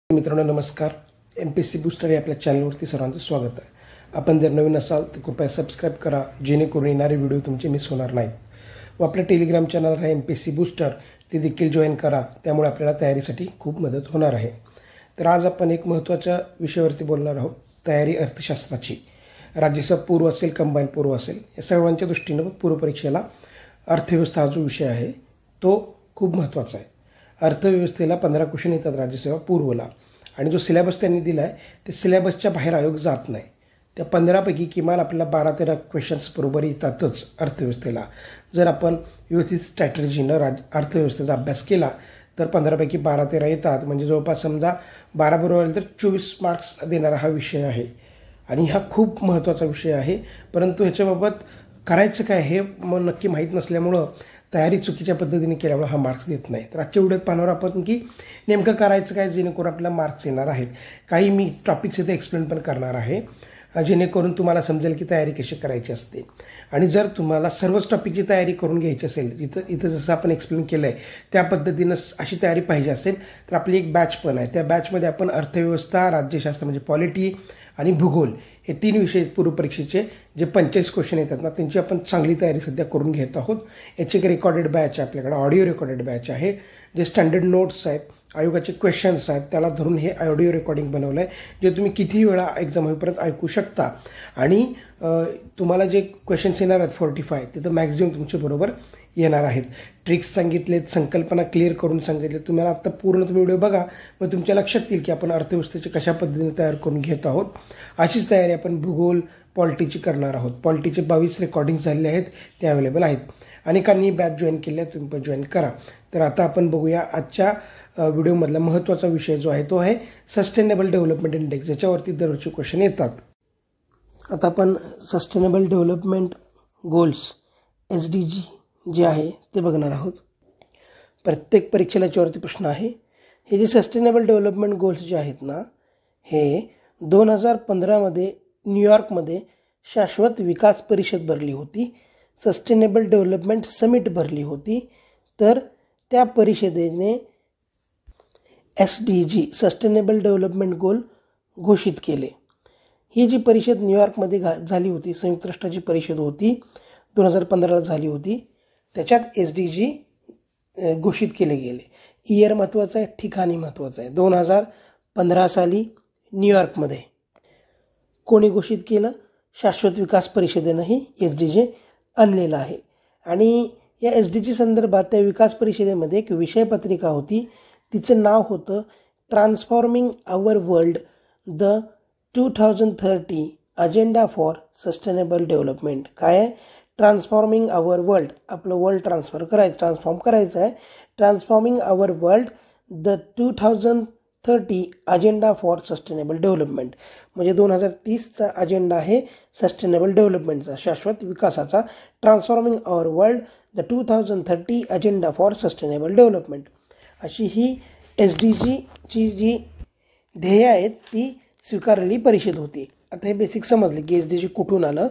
मित्रांनो नमस्कार. MPSC booster या आपल्या चॅनलवरती सर्वांचं स्वागत आहे. आपण जर नवीन असाल तर कृपया सबस्क्राईब करा, जेणेकरून येणारे व्हिडिओ तुमचे मिस होणार नाहीत. व आपल्या टेलिग्राम चॅनल आहे MPSC बूस्टर, ते देखील जॉईन करा. त्यामुळे आपल्याला तयारीसाठी खूप मदत होणार आहे. तर आज आपण एक महत्त्वाच्या विषयावरती बोलणार आहोत, तयारी अर्थशास्त्राची. राज्यसेवा पूर्व असेल, कंबाईन पूर्व असेल, या सर्वांच्या दृष्टीनं पूर्वपरीक्षेला अर्थव्यवस्था हा जो विषय आहे तो खूप महत्त्वाचा आहे. अर्थव्यवस्थेला 15 क्वेश्चन येतात राज्यसेवा पूर्वला, आणि जो सिलेबस त्यांनी दिला आहे ते सिलेबसच्या बाहेर आयोग जात नाही. त्या 15पैकी किमान आपल्याला 12-13 क्वेश्चन्स बरोबर येतातच अर्थव्यवस्थेला. जर आपण व्यवस्थित स्ट्रॅटेजीनं अर्थव्यवस्थेचा अभ्यास केला तर 15पैकी 12-13 येतात. म्हणजे जवळपास समजा 12 बरोबर आले तर 24 मार्क्स देणारा हा विषय आहे. आणि हा खूप महत्त्वाचा विषय आहे. परंतु ह्याच्याबाबत करायचं काय हे मग नक्की माहीत नसल्यामुळं तयारी चुकीच्या पद्धतीने केल्यामुळे हा मार्क्स देत नाही. तर आजच्या व्हिडिओत पाहणार आपण की नेमकं करायचं काय जेणेकरून आपल्याला मार्क्स येणार आहेत. काही मी टॉपिक्स इथे एक्सप्लेन पण करणार आहे, जेणेकरून तुम्हाला समजेल की तयारी कशी करायची असते. आणि जर तुम्हाला सर्वच टॉपिकची तयारी करून घ्यायची असेल, इथं जसं आपण एक्सप्लेन केलं आहे त्या पद्धतीनं अशी तयारी पाहिजे असेल तर आपली एक बॅच पण आहे. त्या बॅचमध्ये आपण अर्थव्यवस्था, राज्यशास्त्र म्हणजे पॉलिटी आणि भूगोल हे 3 विषय पूर्वपरीक्षेचे जे 45 क्वेश्चन येतात ना, त्यांची आपण चांगली तयारी सध्या करून घेत आहोत. याची एक रेकॉर्डेड बॅच आहे आपल्याकडे, ऑडिओ रेकॉर्डेड बॅच आहे. जे स्टँडर्ड नोट्स आहेत, आयोगाचे क्वेश्चन्स आहेत, त्याला धरून हे ऑडिओ रेकॉर्डिंग बनवलं आहे, जे तुम्ही कितीही वेळा एक्झाम होईपर्यंत ऐकू शकता. आणि तुम्हाला जे क्वेश्चन्स येणार आहेत 45, तिथं मॅक्झिमम तुमच्या बरोबर येणार आहेत. ट्रिक्स सांगितलेत, संकल्पना क्लिअर करून सांगितले. तुम्हाला आत्ता पूर्ण तुम्ही व्हिडिओ बघा, मग तुमच्या लक्षात येईल की आपण अर्थव्यवस्थेची कशा पद्धतीने तयार करून घेत आहोत. अशीच तयारी आपण भूगोल, पॉलिटीची करणार आहोत. पॉलिटीचे 22 रेकॉर्डिंग झालेले आहेत, ते अवेलेबल आहेत. अनेकांनी बॅच जॉईन केल्या, तुम्ही पण जॉईन करा. तर आता आपण बघूया आजच्या व्हिडिओमधला महत्त्वाचा विषय जो आहे तो आहे सस्टेनेबल डेव्हलपमेंट इंडेक्स, ज्याच्यावरती दररोजचे क्वेश्चन येतात. आता आपण सस्टेनेबल डेव्हलपमेंट गोल्स SDG जे आहे ते बघणार आहोत. प्रत्येक परीक्षेला याच्यावरती प्रश्न आहे. हे जे सस्टेनेबल डेव्हलपमेंट गोल्स जे आहेत ना, हे 2015मध्ये न्यूयॉर्कमध्ये शाश्वत विकास परिषद भरली होती, सस्टेनेबल डेव्हलपमेंट समिट भरली होती. तर त्या परिषदेने SDG सस्टेनेबल डेव्हलपमेंट गोल घोषित केले. ही जी परिषद न्यूयॉर्कमध्ये झाली होती, संयुक्त राष्ट्राची परिषद होती, 2015ला झाली होती. त्याच्यात SDG घोषित केले गेले. इयर महत्त्वाचं आहे, ठिकाणी महत्त्वाचं आहे. 2015 साली न्यूयॉर्कमध्ये. कोणी घोषित केलं? शाश्वत विकास परिषदेनं ही SDG आणलेलं आहे. आणि या SDG संदर्भात त्या विकास परिषदेमध्ये एक विषयपत्रिका होती, तिचं नाव होतं transforming our world, the 2030 agenda for sustainable development. काय आहे? ट्रान्सफॉर्मिंग आवर वर्ल्ड, आपलं वर्ल्ड ट्रान्सफॉर्म करायचं आहे. Transforming our world, the 2030 agenda for sustainable development. म्हणजे 2030चा अजेंडा आहे सस्टेनेबल डेव्हलपमेंटचा, शाश्वत विकासाचा. Transforming our world, the 2030 agenda for sustainable development, अशी ही SDGची जी ध्येय आहेत ती स्वीकारलेली परिषद होती. आता हे बेसिक समजले की SDG कुठून आलं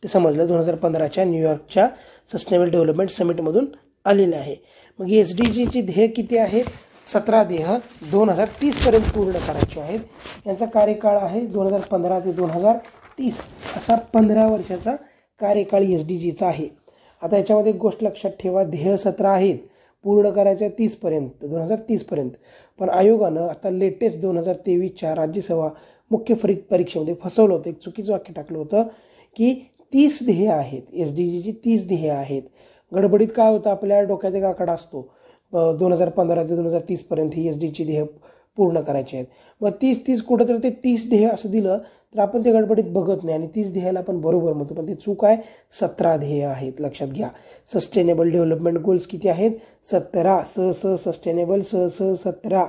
ते समजलं. 2015च्या न्यूयॉर्कच्या सस्टेनेबल डेव्हलपमेंट समिटमधून आलेलं आहे. मग SDGची ध्येय किती आहेत? 17 ध्येय 2030पर्यंत पूर्ण करायचे आहेत. यांचा कार्यकाळ आहे 2015 ते 2030, असा 15 वर्षाचा कार्यकाळ SDGचा आहे. आता याच्यामध्ये एक गोष्ट लक्षात ठेवा, ध्येय 17 आहेत, पूर्ण करायचं आहे 2030पर्यंत. पण आयोगानं आता लेटेस्ट 2023च्या राज्यसेवा मुख्य परीक्षेमध्ये फसवलं होतं, एक चुकीचं वाक्य टाकलं होतं की 30 ध्येय आहेत, SDGची 30 ध्येय आहेत. गडबडीत काय होतं, आपल्या डोक्यात एक आकडा असतो 2015 ते 2030पर्यंत ही SDGची ध्येय पूर्ण करायची आहेत. मग 30 कुठं तर ते 30 ध्येय असं दिलं तर आपण ते गडबडीत बघत नाही आणि 30 ध्येयाला आपण बरोबर म्हणतो, पण ते चूक आहे. 17 ध्येय आहेत, लक्षात घ्या. सस्टेनेबल डेव्हलपमेंट गोल्स किती आहेत? 17. सस्टेनेबल 17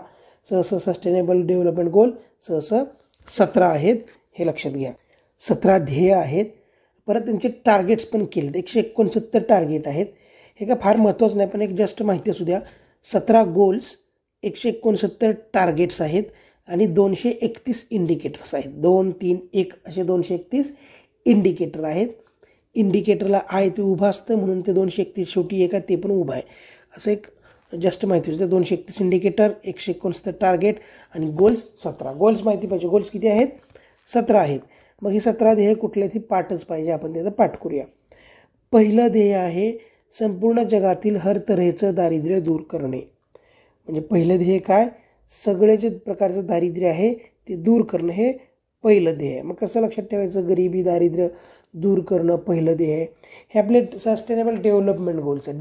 सस्टेनेबल डेव्हलपमेंट गोल 17 आहेत, हे लक्षात घ्या. 17 ध्येय आहेत. परत त्यांचे टार्गेट्स पण केलेत, 169 टार्गेट आहेत. हे काय फार महत्त्वाचं नाही, पण एक जस्ट माहिती असू द्या. 17 गोल्स, 169 टार्गेट्स आहेत आणि 231 इंडिकेटर्स आहेत. 2, 3, 1 असे 231 इंडिकेटर आहेत. इंडिकेटरला आहे ते उभं असतं म्हणून ते 231 शेवटी एक आहे ते पण उभं आहे. असं एक जस्ट माहिती होती 231 इंडिकेटर, 169 टार्गेट आणि गोल्स 17. गोल्स माहिती पाहिजे. गोल्स किती आहेत? 17 आहेत. मग ही 17 ध्येय कुठले ती पाठच पाहिजे. आपण त्याचं पाठ करूया. पहिलं ध्येय आहे संपूर्ण जगातील हर तऱ्हेचं दारिद्र्य दूर करणे. म्हणजे पहिलं ध्येय काय? सगळे जे प्रकारचं दारिद्र्य आहे ते दूर करणं हे पहिलं ध्येय आहे. मग कसं लक्षात ठेवायचं? गरिबी दारिद्र्य दूर करणं पहिलं ध्येय आहे. हे आपले सस्टेनेबल डेव्हलपमेंट गोल्स आहे.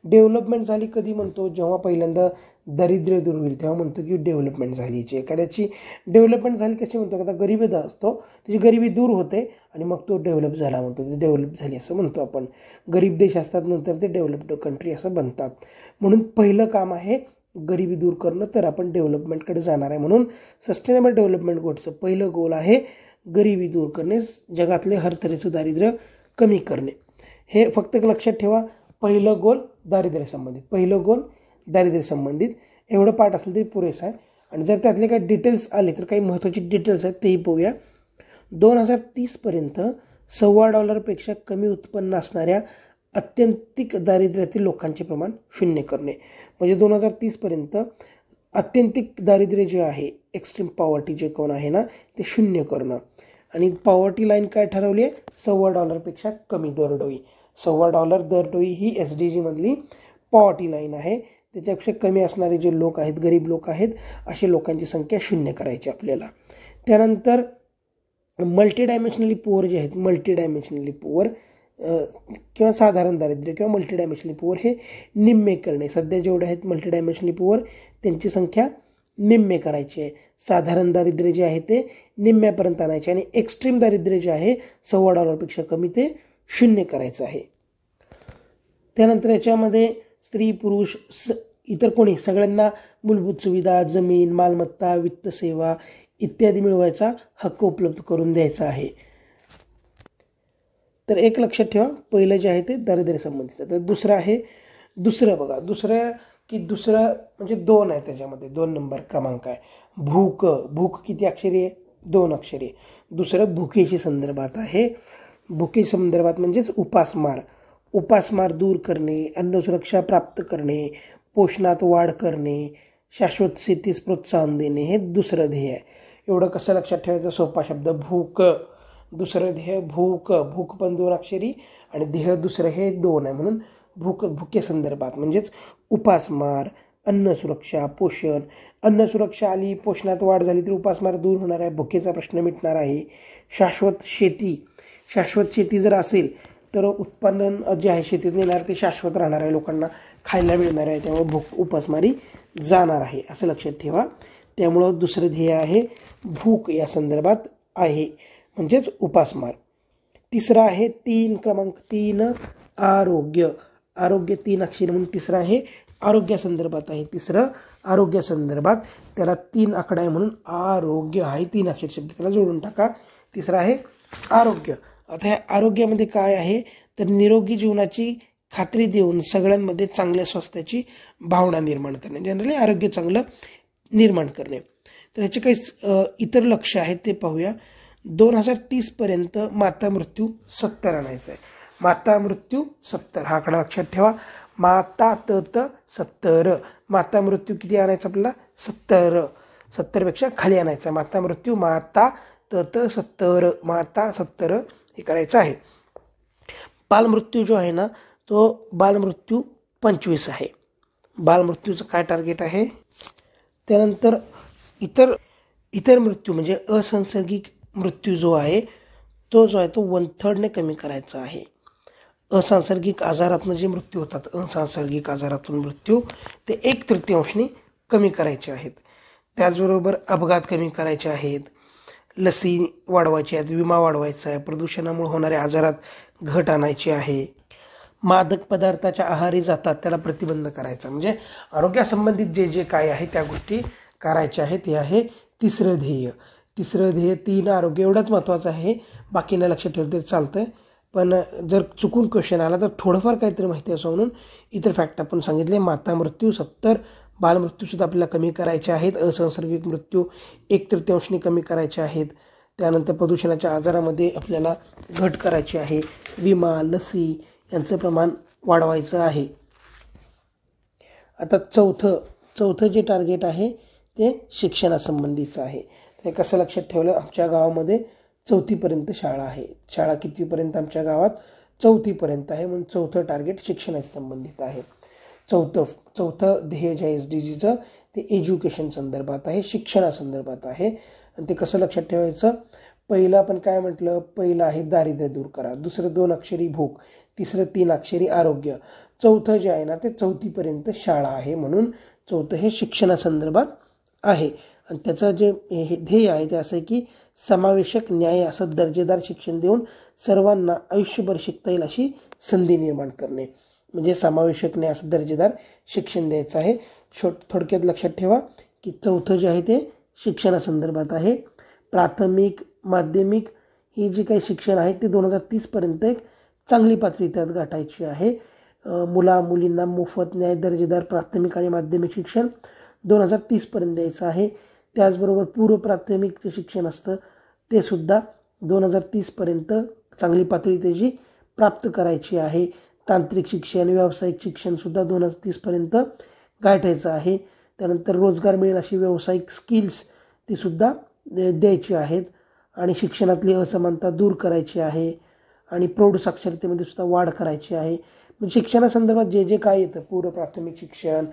डेव्हलपमेंट झाली कधी म्हणतो? जेव्हा पहिल्यांदा दारिद्र्य दूर होईल तेव्हा म्हणतो की डेव्हलपमेंट झाली. एखाद्याची डेव्हलपमेंट झाली कशी म्हणतो? आता गरिबी असतो त्याची गरिबी दूर होते आणि मग तो डेव्हलप झाला म्हणतो. ते डेव्हलप झाली असं म्हणतो आपण. गरीब देश असतात नंतर ते डेव्हलप्ड कंट्री असं बनतात. म्हणून पहिलं काम आहे गरिबी दूर करणं, तर आपण डेव्हलपमेंटकडे जाणार आहे. म्हणून सस्टेनेबल डेव्हलपमेंट गोल्सचं पहिलं गोल आहे गरिबी दूर करणे, जगातले हर तऱ्हेचं दारिद्र्य कमी करणे. हे फक्त लक्षात ठेवा. पहिलं गोल दारिद्र्य संबंधित, पहिलं गोल दारिद्र्य संबंधित एवढं पाठ असलं तरी पुरेसं आहे. आणि जर त्यातले काही डिटेल्स आले तर काही महत्त्वाचे डिटेल्स आहेत तेही पाहूया. 2030पर्यंत $1.25 कमी उत्पन्न असणाऱ्या अत्यंतिक दारिद्र्यातील लोकांचे प्रमाण 0 करणे. म्हणजे 2030पर्यंत अत्यंतिक दारिद्र्य जे आहे, एक्स्ट्रीम पॉवर्टी जे कोण आहे ना, ते 0 करणं. आणि पॉवर्टी लाईन काय ठरवली आहे? $1.25 कमी दरडोई. $1.25 दरडोई ही SDG मधली पॉवर्टी लाईन आहे. त्याच्यापेक्षा कमी असणारे जे लोक आहेत, गरीब लोक आहेत, असे लोकांची संख्या 0 करायची आपल्याला. त्यानंतर मल्टीडायमेन्शनली पुअर जे आहेत, मल्टीडायमेन्शनली पुअर किंवा साधारण दारिद्र्य किंवा मल्टीडायमेन्शनली पुअर हे निम्मे करणे. सध्या जेवढे आहेत मल्टीडायमेन्शनली पुअर त्यांची संख्या निम्मे करायची आहे. साधारण दारिद्र्य जे आहे ते निम्म्यापर्यंत आणायचे आणि एक्स्ट्रीम दारिद्र्य जे आहे $1.25 कमी ते 0 करायचं आहे. त्यानंतर याच्यामध्ये स्त्री पुरुष इतर कोणी सगळ्यांना मूलभूत सुविधा, जमीन, मालमत्ता, वित्त सेवा इत्यादी मिळवायचा हक्क उपलब्ध करून द्यायचा आहे. तर एक लक्षात ठेवा, पहिलं जे आहे ते दारिद्र्य संबंधित. तर दुसरं बघा, दुसरं म्हणजे 2 आहे. त्याच्यामध्ये 2 नंबर क्रमांक आहे भूक किती अक्षरी आहे? 2 अक्षरी. दुसरं भुकेशी संदर्भात आहे. भुकेशी संदर्भात म्हणजेच उपासमार दूर करणे, अन्न सुरक्षा प्राप्त करणे, पोषणात वाढ करणे, शाश्वत शेतीस प्रोत्साहन देणे हे दुसरं ध्येय आहे. एवढं कसं लक्षात ठेवायचं? सोपा शब्द भूक. दुसरं ध्येय भूक पण 2 अक्षरी आणि ध्येय दुसरं हे 2 आहे. म्हणून भुके संदर्भात म्हणजेच उपासमार, अन्न सुरक्षा, पोषण. अन्न सुरक्षा आली, पोषणात वाढ झाली तर उपासमार दूर होणार आहे, भुकेचा प्रश्न मिटणार आहे. शाश्वत शेती जर असेल तर उत्पादन जे आहे शेतीत येणार ते शाश्वत राहणार आहे, लोकांना खायला मिळणार आहे, त्यामुळे उपासमारी जाणार आहे असं लक्षात ठेवा. त्यामुळं दुसरं ध्येय आहे भूक या संदर्भात आहे म्हणजेच उपासमार. तिसरं आहे क्रमांक 3 आरोग्य 3 अक्षरी म्हणून तिसरं आहे आरोग्यासंदर्भात आहे. तिसरं आरोग्यासंदर्भात, त्याला 3 आकडा आहे म्हणून आरोग्य आहे 3 अक्षर शब्द त्याला जोडून टाका. तिसरं आहे आरोग्य. आता ह्या आरोग्यामध्ये काय आहे तर निरोगी जीवनाची खात्री देऊन सगळ्यांमध्ये चांगल्या स्वास्थ्याची भावना निर्माण करणे, जनरली आरोग्य चांगलं निर्माण करणे. तर ह्याचे काही इतर लक्ष आहेत ते पाहूया. 2030पर्यंत माता मृत्यू 70 आणायचा आहे. माता मृत्यू 70 हा आकडा लक्षात ठेवा. माता 70. माता मृत्यू किती आणायचा आपल्याला? 70पेक्षा खाली आणायचा. माता मृत्यू 70. माता 70 हे करायचं आहे. बालमृत्यू जो आहे ना तो बालमृत्यू 25 आहे. बालमृत्यूचं काय टार्गेट आहे? त्यानंतर इतर मृत्यू म्हणजे असंसर्गिक मृत्यू जो आहे तो 1/3 कमी करायचा आहे. असंसर्गिक आजारातून जे मृत्यू होतात, असंसर्गिक आजारातून मृत्यू ते 1/3 कमी करायचे आहेत. त्याचबरोबर अपघात कमी करायचे आहेत, लसी वाढवायच्या आहेत, विमा वाढवायचा आहे, प्रदूषणामुळे होणाऱ्या आजारात घट आणायची आहे, मादक पदार्थाच्या आहारी जातात त्याला प्रतिबंध करायचा. म्हणजे आरोग्यासंबंधित जे काय आहे त्या गोष्टी करायच्या आहेत. हे आहे तिसरं ध्येय. 3 आरोग्य एवढंच महत्त्वाचं आहे, बाकी नाही लक्षात ठेवलं तरी चालतंय. पण जर चुकून क्वेश्चन आला तर थोडंफार काहीतरी माहिती असं म्हणून इतर फॅक्ट आपण सांगितले. माता मृत्यू 70, बालमृत्यूसुद्धा आपल्याला कमी करायचे आहेत, असंसर्गिक मृत्यू 1/3 कमी करायचे आहेत. त्यानंतर प्रदूषणाच्या आजारामध्ये आपल्याला घट करायची आहे, विमा, लसी यांचं प्रमाण वाढवायचं आहे. आता चौथं जे टार्गेट आहे ते शिक्षणासंबंधीचं आहे. तर कसं लक्षात ठेवलं, आमच्या गावामध्ये 4थीपर्यंत शाळा आहे. शाळा कितवीपर्यंत आमच्या गावात? 4थीपर्यंत आहे, म्हणून चौथं टार्गेट शिक्षणाशी संबंधित आहे. चौथं ध्येय जे आहे SDGचं ते एज्युकेशन संदर्भात आहे, शिक्षणासंदर्भात आहे. आणि ते कसं लक्षात ठेवायचं? पहिलं आपण काय म्हटलं? पहिलं आहे दारिद्र्य दूर करा, दुसरं 2 अक्षरी भूक, तिसरं 3 अक्षरी आरोग्य, चौथं जे आहे ना ते 4थीपर्यंत शाळा आहे, म्हणून चौथं हे शिक्षणासंदर्भात आहे. आणि त्याचं जे हे ध्येय आहे ते असं आहे की समावेशक न्याय असं दर्जेदार शिक्षण देऊन सर्वांना आयुष्यभर शिकता येईल अशी संधी निर्माण करणे, म्हणजे समावेशक न्याय असं दर्जेदार शिक्षण द्यायचं आहे. थोडक्यात लक्षात ठेवा की चौथं जे आहे ते शिक्षणासंदर्भात आहे. प्राथमिक माध्यमिक ही जी काही शिक्षण आहे ते 2030पर्यंत एक चांगली पातळी त्यात गाठायची आहे. मुलींना मोफत न्याय दर्जेदार प्राथमिक आणि माध्यमिक शिक्षण 2030पर्यंत द्यायचं आहे. त्याचबरोबर पूर्व प्राथमिक जे शिक्षण असतं ते सुद्धा 2030पर्यंत चांगली पातळी त्याची प्राप्त करायची आहे. तांत्रिक शिक्षण, व्यावसायिक शिक्षणसुद्धा 2030पर्यंत गाठायचं आहे. त्यानंतर रोजगार मिळेल अशी व्यावसायिक स्किल्स तीसुद्धा द्यायची आहेत. आणि शिक्षणातली असमानता दूर करायची आहे आणि प्रौढ साक्षरतेमध्ये सुद्धा वाढ करायची आहे. म्हणजे शिक्षणासंदर्भात जे जे काय येतं, पूर्व प्राथमिक शिक्षण,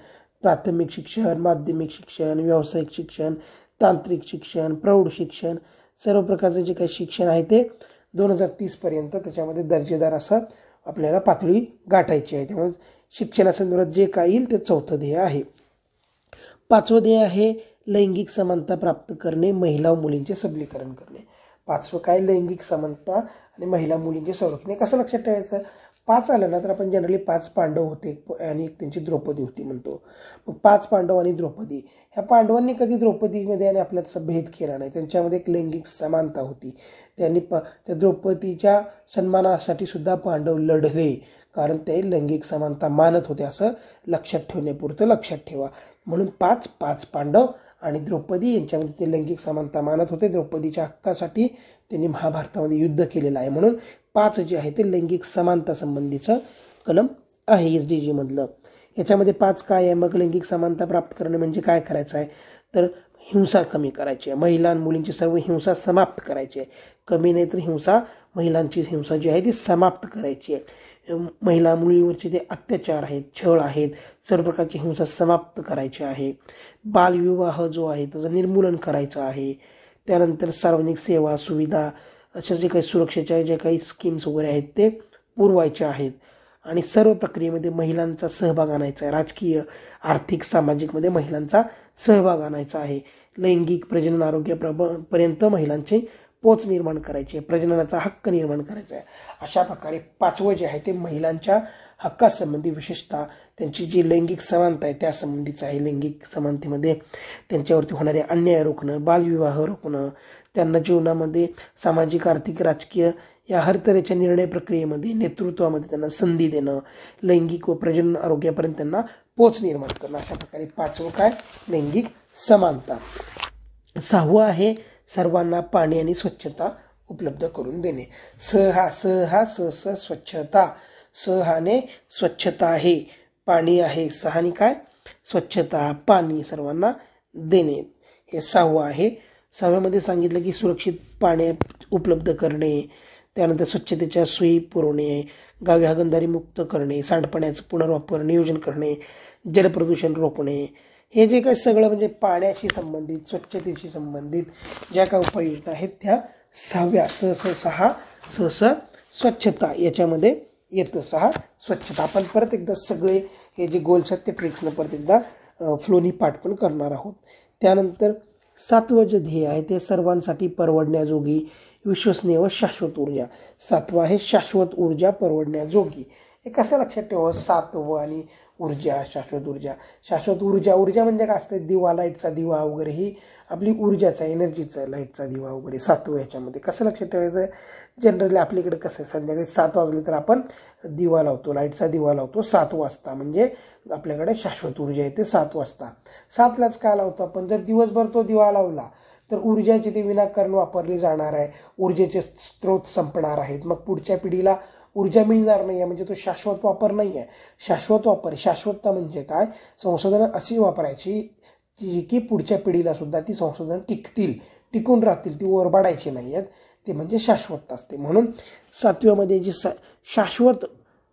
प्राथमिक शिक्षण, माध्यमिक शिक्षण, व्यावसायिक शिक्षण, तांत्रिक शिक्षण, प्रौढ शिक्षण, सर्व प्रकारचं जे काही शिक्षण आहे ते 2030पर्यंत त्याच्यामध्ये दर्जेदार असं आपल्याला पातळी गाठायची आहे. त्यामुळे शिक्षणासंदर्भात जे काय येईल ते चौथं ध्येय आहे. 5वं ध्येय आहे लैंगिक समानता प्राप्त करणे, महिला व मुलींचे सबलीकरण करणे. 5वं काय? लैंगिक समानता आणि महिला मुलींचे संरक्षण. कसं लक्षात ठेवायचं? 5 आलं ना तर आपण जनरली 5 पांडव होते आणि एक त्यांची द्रौपदी होती म्हणतो. मग 5 पांडव आणि द्रौपदी, ह्या पांडवांनी कधी द्रौपदीमध्ये आणि आपल्या तसा भेद केला नाही. त्यांच्यामध्ये एक लैंगिक समानता होती. त्यांनी त्या द्रौपदीच्या सन्मानासाठी सुद्धा पांडव लढले, कारण ते लैंगिक समानता मानत होते. असं लक्षात ठेवण्यापुरतं लक्षात ठेवा. म्हणून 5 पांडव आणि द्रौपदी यांच्यामध्ये ते लैंगिक समानता मानत होते. द्रौपदीच्या हक्कासाठी त्यांनी महाभारतामध्ये युद्ध केलेलं आहे. म्हणून 5 जे आहे ते लैंगिक समानता संबंधीचं कलम आहे SDG मधलं. याच्यामध्ये 5 काय आहे? मग लैंगिक समानता प्राप्त करणे म्हणजे काय करायचं आहे? तर हिंसा कमी करायची आहे, महिला आणि मुलींची सर्व हिंसा समाप्त करायची आहे. कमी नाही तर हिंसा, महिलांची हिंसा जी आहे ती समाप्त करायची आहे. महिला मुलींवरचे जे अत्याचार आहेत, छळ आहेत, सर्व प्रकारची हिंसा समाप्त करायची आहे. बालविवाह जो आहे त्याचं निर्मूलन करायचं आहे. त्यानंतर सार्वजनिक सेवा सुविधा अशा जे काही सुरक्षेच्या जे काही स्कीम्स वगैरे आहेत ते पुरवायचे आहेत. आणि सर्व प्रक्रियेमध्ये महिलांचा सहभाग आणायचा आहे. राजकीय, आर्थिक, सामाजिकमध्ये महिलांचा सहभाग आणायचा आहे. लैंगिक प्रजनन आरोग्यापर्यंत महिलांची पोच निर्माण करायची आहे, प्रजननाचा हक्क निर्माण करायचा आहे. अशा प्रकारे 5वं जे आहे ते महिलांच्या हक्कासंबंधी, विशेषतः त्यांची जी लैंगिक समानता आहे त्यासंबंधीचं आहे. लैंगिक समानतेमध्ये त्यांच्यावरती होणारे अन्याय रोखणं, बालविवाह रोखणं, त्यांना जीवनामध्ये सामाजिक, आर्थिक, राजकीय या हर तऱ्हेच्या निर्णय प्रक्रियेमध्ये, नेतृत्वामध्ये त्यांना संधी देणं, लैंगिक व प्रजनन आरोग्यापर्यंत त्यांना पोच निर्माण करणं. अशा प्रकारे 5वं काय? लैंगिक समानता. 6वं आहे सर्वांना पाणी आणि स्वच्छता उपलब्ध करून देणे. स्वच्छता. हाने स्वच्छता आहे, पाणी आहे. 6 काय? स्वच्छता, पाणी सर्वांना देणे. हे 6वं आहे. 6व्यामध्ये सांगितलं की सुरक्षित पाणी उपलब्ध करणे, त्यानंतर स्वच्छतेच्या सोयी पुरवणे, गावी हागणदारी मुक्त करणे, सांडपाण्याचं पुनर्वापर नियोजन करणे, जलप्रदूषण रोखणे. हे जे काही सगळं म्हणजे पाण्याशी संबंधित, स्वच्छतेशी संबंधित ज्या काही उपाययोजना आहेत त्या 6व्या स्वच्छता याच्यामध्ये येतं. 6 स्वच्छता. आपण परत एकदा सगळे हे जे गोल्स आहेत ते ट्रिक्सनं परत एकदा फ्लोनी पाठ पण करणार आहोत. त्यानंतर 7वं जे ध्येय आहे ते सर्वांसाठी परवडण्याजोगी, विश्वसनीय व शाश्वत ऊर्जा. 7वं आहे शाश्वत ऊर्जा परवडण्याजोगी. हे कसं लक्षात ठेवा? 7वं आणि ऊर्जा, शाश्वत ऊर्जा. शाश्वत ऊर्जा म्हणजे काय असतं? दिवा, लाईटचा दिवा वगैरे ही आपली ऊर्जाचा, एनर्जीचा, लाईटचा दिवा वगैरे 7वं ह्याच्यामध्ये. कसं लक्षात ठेवायचं? जनरली आपल्याकडे कसं संध्याकाळी 7 वाजले तर आपण दिवा लावतो, लाईटचा दिवा लावतो 7 वाजता. म्हणजे आपल्याकडे शाश्वत ऊर्जा येते 7 वाजता. 7लाच का लावतो आपण? जर दिवसभर तो दिवा लावला तर ऊर्जाची ते विनाकारण वापरली जाणार आहे, ऊर्जेचे स्रोत संपणार आहेत. मग पुढच्या पिढीला ऊर्जा मिळणार नाही आहे म्हणजे तो शाश्वत वापर नाही आहे. शाश्वत वापर, शाश्वतता म्हणजे काय, संशोधनं अशी वापरायची की पुढच्या पिढीला सुद्धा ती संशोधनं टिकून राहतील, ती ओरबाडायची नाही आहेत, ते म्हणजे शाश्वतता असते. म्हणून 7व्यामध्ये जी शाश्वत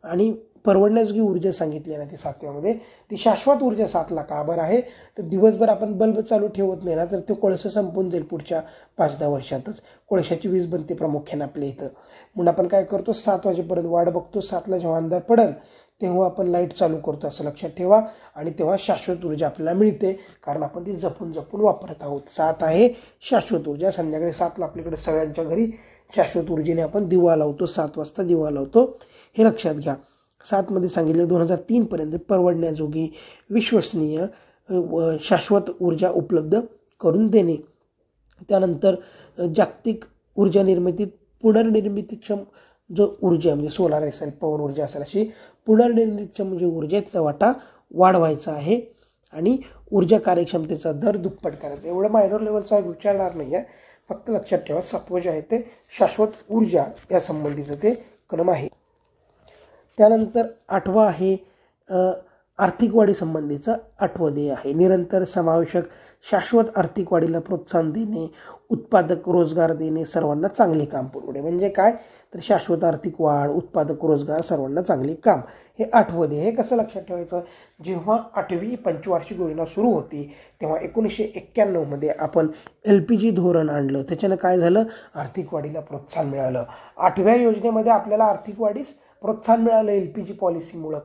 आणि परवडण्याजोगी ऊर्जा सांगितली ना ती 7व्यामध्ये, ती शाश्वत ऊर्जा 7ला का बरं आहे, तर दिवसभर आपण बल्ब चालू ठेवत नाही ना तर ते कोळसं संपून जाईल पुढच्या 5-10 वर्षातच. कोळशाची वीज बनते प्रामुख्याने आपल्या इथं. म्हणून आपण काय करतो, 7 वाजेपर्यंत वाट बघतो, 7ला जेव्हा अंधार पडेल तेव्हा आपण लाईट चालू करतो, असं लक्षात ठेवा. आणि तेव्हा शाश्वत ऊर्जा आपल्याला मिळते, कारण आपण ती जपून वापरत आहोत. 7 आहे शाश्वत ऊर्जा. संध्याकाळी 7ला आपल्याकडे सगळ्यांच्या घरी शाश्वत ऊर्जेने आपण दिवा लावतो, 7 वाजता दिवा लावतो, हे लक्षात घ्या. 7मध्ये सांगितलं 2003 पर्यंत परवडण्याजोगी विश्वसनीय शाश्वत ऊर्जा उपलब्ध करून देणे. त्यानंतर जागतिक ऊर्जा निर्मितीत पुनर्निर्मितीक्षम जो ऊर्जा म्हणजे सोलार असेल, पवन ऊर्जा असेल, अशी पुनर्निर्मितीक्षम जो ऊर्जा त्याचा वाटा वाढवायचा आहे आणि ऊर्जा कार्यक्षमतेचा दर दुप्पट करायचा. एवढं मायनर लेवलचा विचारणार नाही आहे, फक्त लक्षात ठेवा 7वं जे आहे ते शाश्वत ऊर्जा या संबंधीचं ते क्रम आहे. त्यानंतर 8वं आहे आर्थिक वाढी संबंधीचं 8वं ध्येय आहे. निरंतर समावेशक शाश्वत आर्थिक वाढीला प्रोत्साहन देणे, उत्पादक रोजगार देणे, सर्वांना चांगले काम पुरवणे. म्हणजे काय, तर शाश्वत आर्थिक वाढ, उत्पादक रोजगार, सर्वांना चांगले काम, हे 8वं ध्येय. हे कसं लक्षात ठेवायचं, जेव्हा 8वी पंचवार्षिक योजना सुरू होती तेव्हा 1991मध्ये आपण LPG धोरण आणलं, त्याच्यानं काय झालं, आर्थिक वाढीला प्रोत्साहन मिळालं. 8व्या योजनेमध्ये आपल्याला आर्थिक वाढीस प्रोत्साहन मिळालं LPG पॉलिसीमुळं,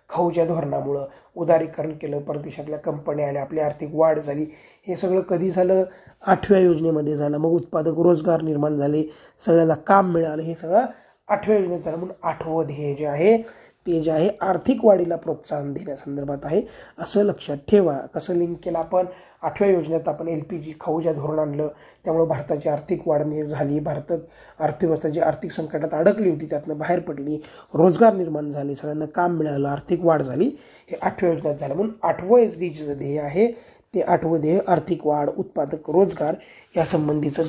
खाऊच्या धोरणामुळं. उदारीकरण केलं, परदेशातल्या कंपन्या आल्या, आपली आर्थिक वाढ झाली. हे सगळं कधी झालं, 8व्या योजनेमध्ये झालं. मग उत्पादक रोजगार निर्माण झाले, सगळ्याला काम मिळालं, हे सगळं 8व्या योजनेत झालं. म्हणून 8वं ध्येय जे आहे ते जे आहे आर्थिक वाढीला प्रोत्साहन देण्यासंदर्भात आहे, असं लक्षात ठेवा. कसं लिंक केलं आपण, 8व्या योजनेत आपण LPG खाऊच्या धोरण आणलं, त्यामुळे भारताची आर्थिक वाढ झाली, भारतात अर्थव्यवस्था जी आर्थिक संकटात अडकली होती त्यातनं बाहेर पडली, रोजगार निर्माण झाले, सगळ्यांना काम मिळालं, आर्थिक वाढ झाली, हे 8व्या योजनेत झालं. म्हणून 8वं SDGचं ध्येय आहे ते 8वं ध्येय आर्थिक वाढ, उत्पादक रोजगार या संबंधीचं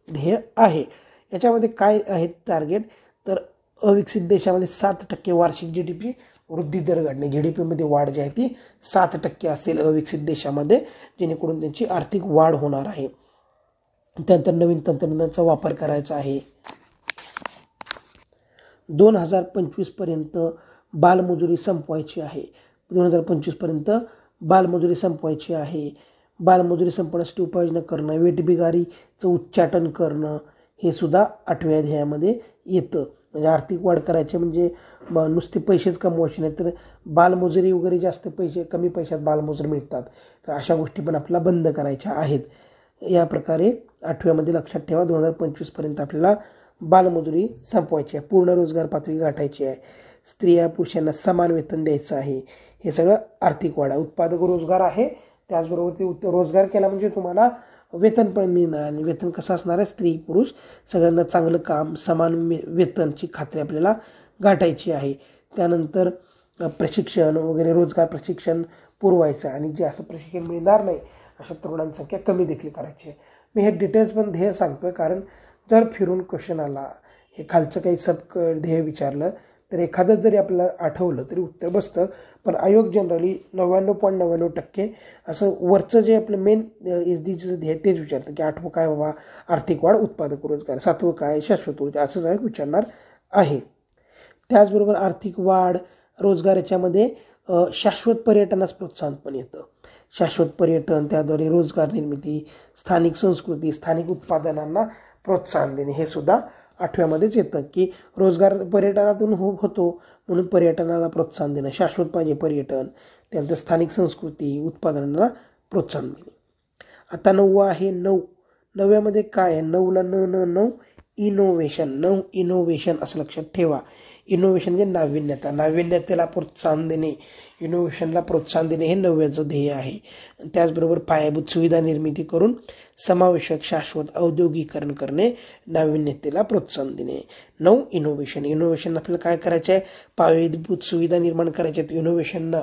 ध्येय आहे. याच्यामध्ये काय आहे टार्गेट, तर अविकसित देशामध्ये 7% वार्षिक GDP वृद्धी दर गाठणे. GDPमध्ये वाढ जी आहे ती 7% असेल अविकसित देशामध्ये, जेणेकरून त्यांची आर्थिक वाढ होणार आहे. त्यानंतर नवीन तंत्रज्ञानाचा वापर करायचा आहे. 2025 पर्यंत बालमजुरी संपवायची आहे. 2025 पर्यंत बालमजुरी संपवायची आहे. बालमजुरी संपवण्यासाठी उपाययोजना करणं, वेठबिगारीचं उच्चाटन करणं, हे सुद्धा 8व्या ध्येयामध्ये येतं. म्हणजे आर्थिक वाढ करायची म्हणजे नुसते पैसेच कमवायचे नाही, तर बालमजुरी वगैरे जास्त कमी पैशात बालमजुरी मिळतात, तर अशा गोष्टी पण आपल्याला बंद करायच्या आहेत. या प्रकारे 8व्यामध्ये लक्षात ठेवा 2025 पर्यंत आपल्याला बालमजुरी संपवायची आहे, पूर्ण रोजगार पातळी गाठायची आहे, स्त्रिया पुरुषांना समान वेतन द्यायचं आहे. हे सगळं आर्थिक वाढ. उत्पादक रोजगार आहे, त्याचबरोबर ते रोजगार केला म्हणजे तुम्हाला वेतन पण मिळणार. आणि वेतन कसं असणार आहे, स्त्री पुरुष सगळ्यांना चांगलं काम, समान वेतनची खात्री आपल्याला गाठायची आहे. त्यानंतर प्रशिक्षण वगैरे, रोजगार प्रशिक्षण पुरवायचं आणि जे असं प्रशिक्षण मिळणार नाही अशा तरुणांची संख्या कमी देखील करायची आहे. मी हे डिटेल्स पण ध्येय सांगतोय, कारण जर फिरून क्वेश्चन आला, हे खालचं काही ध्येय विचारलं तर एखादं जरी आपल्याला आठवलं तरी उत्तर बसतं. पण आयोग जनरली 99.99% असं वरचं जे आपलं मेन SDGचं ध्येय तेच विचारतं की 8वं काय बाबा, आर्थिक वाढ, उत्पादक रोजगार, 7वं काय, शाश्वत ऊर्जा, असंच आहे विचारणार आहे. त्याचबरोबर आर्थिक वाढ, रोजगार याच्यामध्ये शाश्वत पर्यटनास प्रोत्साहन पण येतं. शाश्वत पर्यटन, त्याद्वारे रोजगार निर्मिती, स्थानिक संस्कृती, स्थानिक उत्पादनांना प्रोत्साहन देणे, हे सुद्धा 8व्यामध्येच येतं की रोजगार पर्यटनातून होतो, म्हणून पर्यटनाला प्रोत्साहन देणं, शाश्वत पाहिजे पर्यटन. त्यानंतर स्थानिक संस्कृती, उत्पादनांना प्रोत्साहन देणे. आता 9वं आहे 9व्यामध्ये काय आहे, 9ला न इनोव्हेशन असं लक्षात ठेवा. इनोव्हेशन म्हणजे नाविन्यता, नाविन्यतेला प्रोत्साहन देणे, इनोव्हेशनला प्रोत्साहन देणे, हे 9व्याचं ध्येय आहे. त्याचबरोबर पायाभूत सुविधा निर्मिती करून समावेशक शाश्वत औद्योगिकरण करणे, नाविन्यतेला प्रोत्साहन देणे. 9 इनोव्हेशन आपल्याला काय करायचं आहे, पायाभूत सुविधा निर्माण करायच्या आहेत. इनोव्हेशननं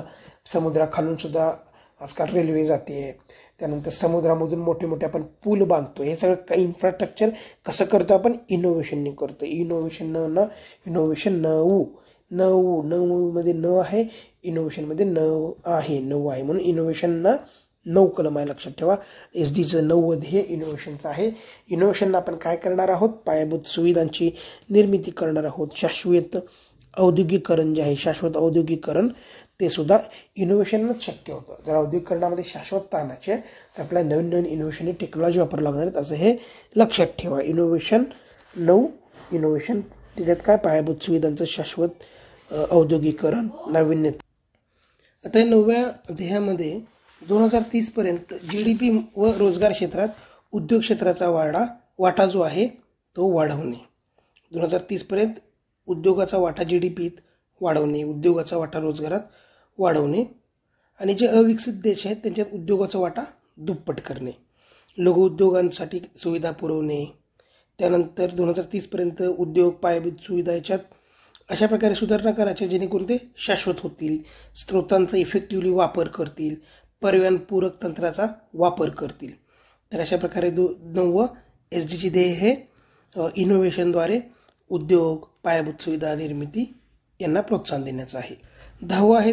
समुद्राखालून सुद्धा आजकाल रेल्वे जाते, त्यानंतर समुद्रामधून मोठे मोठे आपण पूल बांधतो. हे सगळं काही इन्फ्रास्ट्रक्चर कसं करतो आपण? इनोव्हेशनने करतो. इनोव्हेशन मध्ये न आहे, इनोव्हेशनमध्ये आहे 9 आहे, म्हणून इनोव्हेशनना 9 कलम आहे. लक्षात ठेवा. SDGचं 9वं ध्येय इनोव्हेशनचं आहे. इनोव्हेशनला आपण काय करणार आहोत? पायाभूत सुविधांची निर्मिती करणार आहोत. शाश्वत औद्योगिकरण जे आहे, शाश्वत औद्योगिकरण, ते सुद्धा इनोव्हेशनच शक्य होतं. जर औद्योगिकरणामध्ये शाश्वतता आणायची आहे तर आपल्याला नवीन नवीन इनोव्हेशन टेक्नॉलॉजी वापरावं लागणार आहेत, असं हे लक्षात ठेवा. इनोव्हेशन त्याच्यात काय? पायाभूत सुविधांचं शाश्वत औद्योगिकरण, नाविन्यता. आता या 9व्या ध्येयामध्ये 2030 पर्यंत GDP व रोजगार क्षेत्रात उद्योग क्षेत्राचा वाटा जो आहे तो वाढवणे. 2030 पर्यंत उद्योगाचा वाटा GDPत वाढवणे, उद्योगाचा वाटा रोजगारात वाढवणे, आणि जे अविकसित देश आहेत त्यांच्यात उद्योगाचा वाटा दुप्पट करणे, लघुउद्योगांसाठी सुविधा पुरवणे. त्यानंतर 2030 पर्यंत उद्योग पायाभूत सुविधा याच्यात अशा प्रकारे सुधारणा करायच्या जेणेकरून ते शाश्वत होतील, स्रोतांचा इफेक्टिव्हली वापर करतील, पर्यावरणपूरक तंत्राचा वापर करतील. तर अशा प्रकारे 9वं SDG ध्येय हे इनोव्हेशनद्वारे उद्योग, पायाभूत सुविधा निर्मिती यांना प्रोत्साहन देण्याचं आहे. 10वं आहे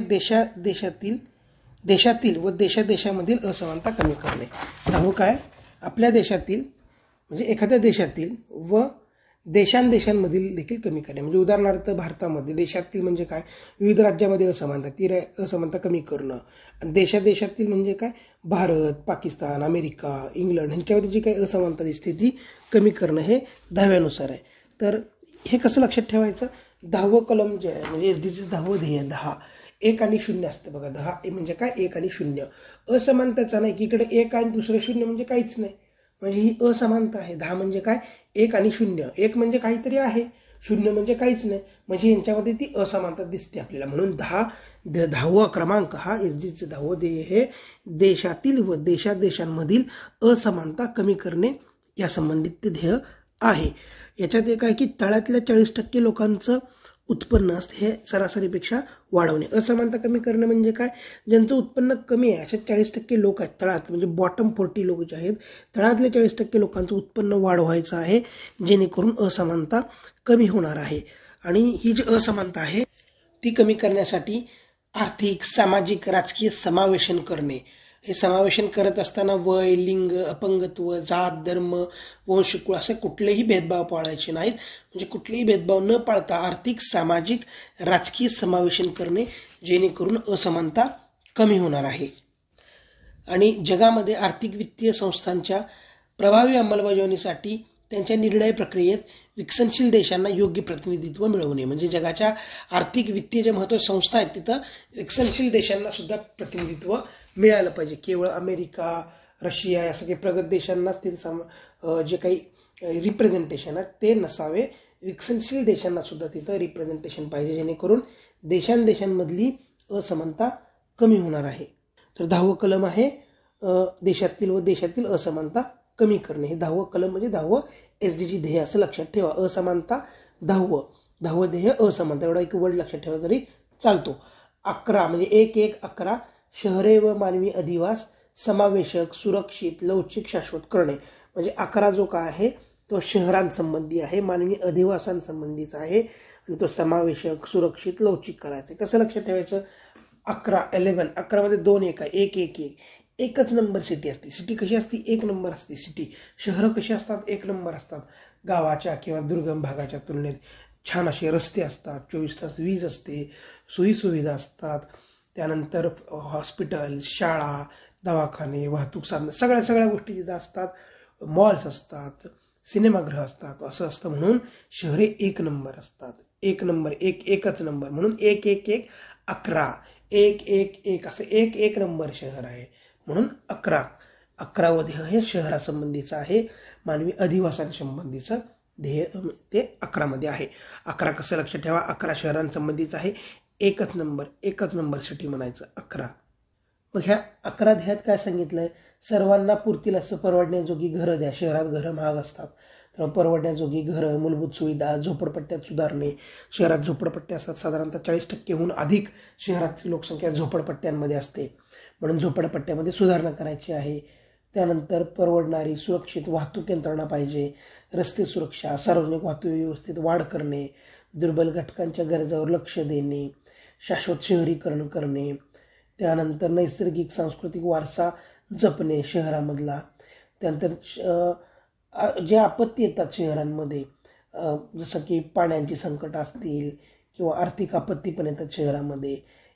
देशातील व देशामधील असमानता कमी करणे. 10वं काय? आपल्या देशातील म्हणजे एखाद्या देशातील व देशांमधील देखील कमी करणे. म्हणजे उदाहरणार्थ भारतामध्ये देशातील म्हणजे काय? विविध राज्यामध्ये असमानता, ती असमानता कमी करणं. आणि देशातील म्हणजे काय? भारत, पाकिस्तान, अमेरिका, इंग्लंड ह्यांच्यामध्ये जी काही असमानता दिसते ती कमी करणं हे 10व्यानुसार आहे. तर हे कसं लक्षात ठेवायचं? 10वं कलम जे आहे म्हणजे SDGचं 10वं ध्येय 10, 1 आणि 0 असतं बघा. 10 म्हणजे काय? 1 आणि 0. असमानताचा नाही की इकडे 1 आणि दुसरं 0 म्हणजे काहीच नाही, म्हणजे ही असमानता आहे. 10 म्हणजे काय? 1 आणि 0. 1 म्हणजे काहीतरी आहे, 0 म्हणजे काहीच नाही, म्हणजे यांच्यामध्ये ती असमानता दिसते आपल्याला. म्हणून 10वा क्रमांक हा SDGचं 10वं ध्येय हे देशातील व देशांमधील असमानता कमी करणे या संबंधित ते ध्येय आहे. याच्यात एक आहे की तळातल्या 40% लोकांचं उत्पन्न असते हे सरासरीपेक्षा वाढवणे. असमानता कमी करणं म्हणजे काय? ज्यांचं उत्पन्न कमी आहे अशा 40% लोक आहेत तळात, म्हणजे बॉटम 40 लोक जे आहेत, तळातले 40% लोकांचं उत्पन्न वाढवायचं आहे जेणेकरून असमानता कमी होणार आहे. आणि ही जी असमानता आहे ती कमी करण्यासाठी आर्थिक, सामाजिक, राजकीय समावेशन करणे. हे समावेशन करत असताना वय, लिंग, अपंगत्व, जात, धर्म, वंशकुळ असे कुठलेही भेदभाव पाळायचे नाहीत. म्हणजे कुठलेही भेदभाव न पाळता आर्थिक, सामाजिक, राजकीय समावेशन करणे जेणेकरून असमानता कमी होणार आहे. आणि जगामध्ये आर्थिक वित्तीय संस्थांच्या प्रभावी अंमलबजावणीसाठी त्यांच्या निर्णय प्रक्रियेत विकसनशील देशांना योग्य प्रतिनिधित्व मिळवणे. म्हणजे जगाच्या आर्थिक वित्तीय ज्या महत्त्वाच्या संस्था आहेत तिथं विकसनशील देशांना सुद्धा प्रतिनिधित्व मिळालं पाहिजे. केवळ अमेरिका, रशिया या सगळे प्रगत देशांनाच ते जे काही रिप्रेझेंटेशन आहे ते नसावे. विकसनशील देशांना सुद्धा तिथं रिप्रेझेंटेशन पाहिजे जेणेकरून देशांमधली असमानता कमी होणार आहे. तर 10वं कलम आहे देशातील असमानता कमी करणे. हे 10वं कलम म्हणजे 10वं SDG ध्येय असं लक्षात ठेवा. असमानता 10वं ध्येय असमानता, एवढा एक वर्ड लक्षात ठेवा तरी चालतो. 11 म्हणजे 1-1-11 शहरे व मानवी अधिवास समावेशक, सुरक्षित, लवचिक, शाश्वत करणे. म्हणजे 11 जो काय आहे तो शहरांसंबंधी आहे, मानवी अधिवासांसंबंधीचा आहे आणि तो समावेशक, सुरक्षित, लवचिक करायचं. कसं लक्षात ठेवायचं? 11 मध्ये 2 1 आहे, 1-1-1 एकच नंबर सिटी असते. सिटी कशी असते? 1 नंबर असते सिटी. शहरं कशी असतात? 1 नंबर असतात. गावाच्या किंवा दुर्गम भागाच्या तुलनेत छान असे रस्ते असतात, 24 तास वीज असते, सोयीसुविधा असतात. त्यानंतर हॉस्पिटल, शाळा, दवाखाने, वाहतूक साधनं सगळ्या गोष्टी तिथं असतात. मॉल्स असतात, सिनेमागृह असतात. असं असतं म्हणून शहरे 1 नंबर असतात. 1 नंबर, एकच नंबर म्हणून 1-1-1-11 1-1-1 असं 1 नंबर शहर आहे म्हणून 11वं ध्येय हे शहरासंबंधीचं आहे. मानवी अधिवासांसंबंधीचं ध्येय ते 11 मध्ये आहे. 11 कसं लक्षात ठेवा? 11 शहरांसंबंधीचं आहे. एकच नंबर सिटी म्हणायचं 11. मग ह्या 11 ध्येयात काय सांगितलंय? सर्वांना पुरतील असं परवडण्याजोगी घरं द्या. शहरात घरं महाग असतात, तर परवडण्याजोगी घरं, मूलभूत सुविधा, झोपडपट्ट्यात सुधारणे. शहरात झोपडपट्ट्या असतात, साधारणतः 40%हून अधिक शहरातली लोकसंख्या झोपडपट्ट्यांमध्ये असते. म्हणून झोपडपट्ट्यामध्ये सुधारणा करायची आहे. त्यानंतर परवडणारी सुरक्षित वाहतूक यंत्रणा पाहिजे, रस्ते सुरक्षा, सार्वजनिक वाहतूक व्यवस्थेत वाढ करणे, दुर्बल घटकांच्या गरजावर लक्ष देणे, शाश्वत शहरीकरण करणे, त्यानंतर नैसर्गिक सांस्कृतिक वारसा जपणे शहरामधला. त्यानंतर जे आपत्ती येतात शहरांमध्ये, जसं की पाण्याची संकट असतील किंवा आर्थिक आपत्ती पण येतात शहरामध्ये,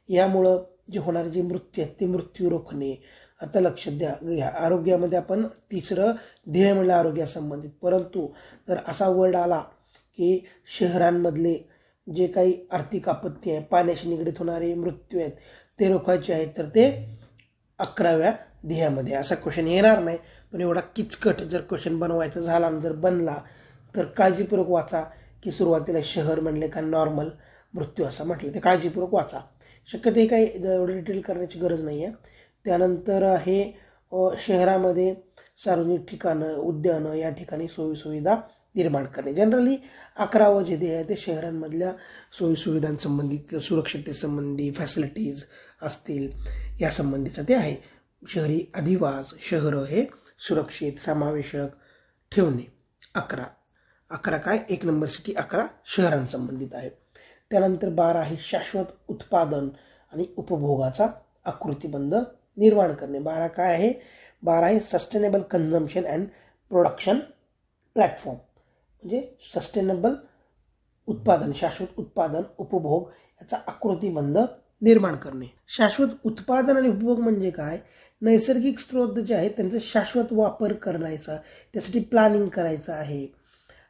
यामुळं जे होणारे जे मृत्यू आहेत ते मृत्यू रोखणे. आता लक्ष द्या, आरोग्यामध्ये आपण तिसरं ध्येय म्हणलं आरोग्यासंबंधित. परंतु जर असा वर्ड आला की शहरांमधले जे काही आर्थिक आपत्ती आहे, पाण्याशी निगडीत होणारे मृत्यू आहेत ते रोखायचे आहेत, तर ते 11व्या ध्येयामध्ये. असा क्वेश्चन येणार नाही, पण एवढा किचकट जर क्वेश्चन बनवायचा झाला जर बनला तर काळजीपूर्वक वाचा की सुरुवातीला शहर म्हणले का नॉर्मल मृत्यू असं म्हटलं, ते काळजीपूर्वक वाचा. शक्यतो हे काही एवढं डिटेल करण्याची गरज नाही आहे. त्यानंतर आहे शहरामध्ये सार्वजनिक ठिकाणं, उद्यानं या ठिकाणी सोयीसुविधा निर्माण करणे. जनरली 11वं जे ध्येय आहे ते शहरांमधल्या सोयीसुविधांसंबंधित, सुरक्षिततेसंबंधी फॅसिलिटीज असतील या संबंधीचं ते आहे. शहरी अधिवास, शहरं हे सुरक्षित समावेशक ठेवणे. 11 काय, 1 नंबर सिटी 11 शहरांसंबंधित आहे. त्यानंतर 12 आहे शाश्वत उत्पादन आणि उपभोगाचा आकृतीबंध निर्माण करणे. 12 काय आहे, 12 आहे sustainable consumption and production platform, म्हणजे सस्टेनेबल उत्पादन, शाश्वत उत्पादन, उपभोग याचा आकृतीबंध निर्माण करणे. शाश्वत उत्पादन आणि उपभोग म्हणजे काय, नैसर्गिक स्रोत जे आहेत त्यांचा शाश्वत वापर करायचा, त्यासाठी प्लॅनिंग करायचं आहे.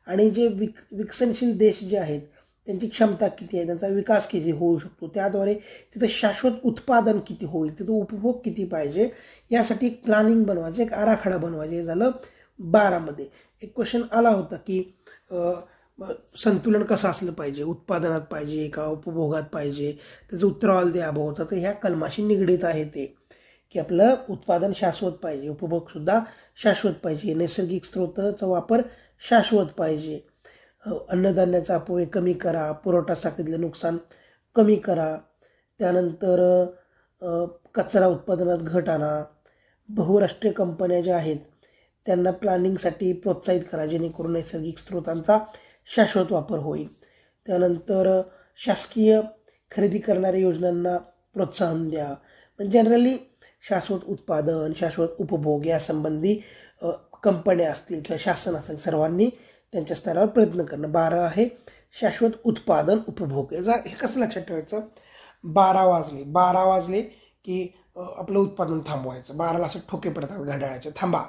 आणि जे विकसनशील देश जे आहेत त्यांची क्षमता किती आहे, त्यांचा विकास किती होऊ शकतो, त्याद्वारे तिथं शाश्वत उत्पादन किती होईल, तिथं उपभोग किती पाहिजे, यासाठी एक प्लॅनिंग बनवायचं, एक आराखडा बनवायचं. हे झालं 12मध्ये. एक क्वेश्चन आला होता की संतुलन कसं असलं पाहिजे, उत्पादनात पाहिजे का उपभोगात पाहिजे, त्याचं उत्तर ऑल द अबोव होतं. तर ह्या कलमाशी निगडीत आहे ते की आपलं उत्पादन शाश्वत पाहिजे, उपभोग सुद्धा शाश्वत पाहिजे, नैसर्गिक स्रोताचा वापर शाश्वत पाहिजे, अन्नधान्याचा अपव्यय कमी करा, पुरवठा साखळीतलं नुकसान कमी करा, त्यानंतर कचरा उत्पादनात घट आणा, बहुराष्ट्रीय कंपन्या ज्या आहेत त्यांना प्लॅनिंगसाठी प्रोत्साहित करा जेणेकरून नैसर्गिक स्रोतांचा शाश्वत वापर होईल. त्यानंतर शासकीय खरेदी करणाऱ्या योजनांना प्रोत्साहन द्या. म्हणजे जनरली शाश्वत उत्पादन, शाश्वत उपभोग यासंबंधी कंपन्या असतील किंवा शासन असेल सर्वांनी त्यांच्या स्तरावर प्रयत्न करणं. 12 आहे शाश्वत उत्पादन उपभोग. याचा हे कसं लक्षात ठेवायचं, 12 वाजले की आपलं उत्पादन थांबवायचं. 12ला असं ठोके पडतात घड्याळाचे, थांबा,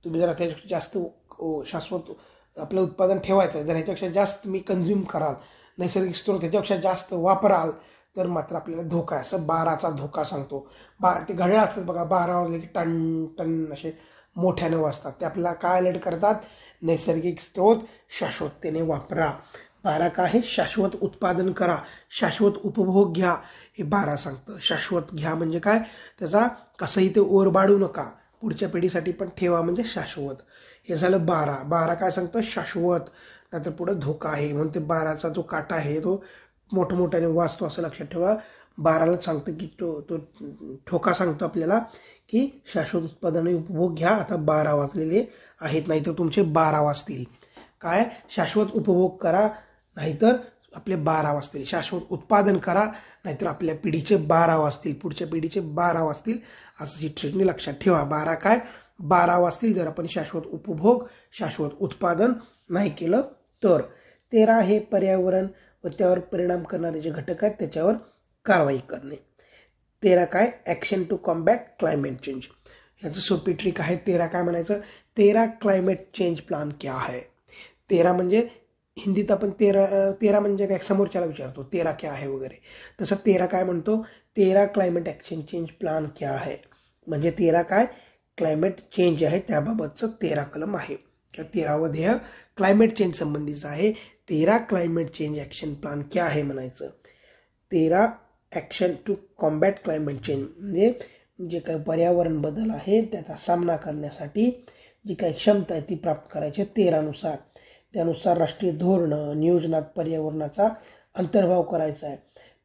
तुम्ही जर त्याच्यापेक्षा जास्त शाश्वत आपलं उत्पादन ठेवायचं, जर ह्याच्यापेक्षा जास्त तुम्ही कन्झ्युम कराल, नैसर्गिक स्रोत ह्याच्यापेक्षा जास्त वापराल तर मात्र आपल्याला धोका आहे, असं 12चा धोका सांगतो. ते घड्याळ असतात बघा, 12 वाजले की टन टन असे मोठ्याने वाजतात, ते आपल्याला काय अलर्ट करतात, नैसर्गिक स्रोत शाश्वततेने वापरा. 12 काय आहे, शाश्वत उत्पादन करा, शाश्वत उपभोग घ्या, हे 12 सांगतं. शाश्वत घ्या म्हणजे काय, त्याचा कसंही ते ओरबाडू नका, पुढच्या पिढीसाठी पण ठेवा, म्हणजे शाश्वत. हे झालं 12 काय सांगतं, शाश्वत, नाहीतर पुढं धोका आहे, म्हणून ते 12चा जो काटा आहे तो मोठमोठ्याने वाचतो असं लक्षात ठेवा. 12ला सांगतं की तो ठोका सांगतो आपल्याला की शाश्वत उत्पादन आणि उपभोग घ्या. आता 12 वाजलेले आहेत, नाहीतर तुमचे 12 वाजतील. काय, शाश्वत उपभोग करा नाहीतर आपले 12 वाजतील, शाश्वत उत्पादन करा नाहीतर आपल्या पिढीचे 12 वाजतील, पुढच्या पिढीचे 12 वाजतील, असं ही ट्रिकने लक्षात ठेवा. 12 काय, 12 वाजतील जर आपण शाश्वत उपभोग, शाश्वत उत्पादन नाही केलं तर. 13 हे पर्यावरण व त्यावर परिणाम करणारे जे घटक आहेत त्याच्यावर कारवाई करणे. 13 काय, action to combat climate change. ह्याचं सोपी ट्रिक आहे. 13 काय म्हणायचं, 13 क्लायमेट चेंज प्लान क्या है. 13 म्हणजे हिंदीत आपण 13 म्हणजे काय समोरच्याला विचारतो 13 क्या है वगैरे, तसं 13 काय म्हणतो, 13 क्लायमेट ॲक्शन चेंज प्लान क्या है. म्हणजे 13 काय, क्लायमेट चेंज आहे त्याबाबतचं 13 कलम आहे. किंवा 13वं ध्येय क्लायमेट चेंज संबंधीचं आहे. 13 क्लायमेट चेंज ॲक्शन प्लान क्या आहे म्हणायचं. 13 action to combat climate change म्हणजे जे काही पर्यावरण बदल आहे त्याचा सामना करण्यासाठी जी काही क्षमता आहे ती प्राप्त करायची 13नुसार. त्यानुसार राष्ट्रीय धोरणं, नियोजनात पर्यावरणाचा अंतर्भाव करायचा आहे.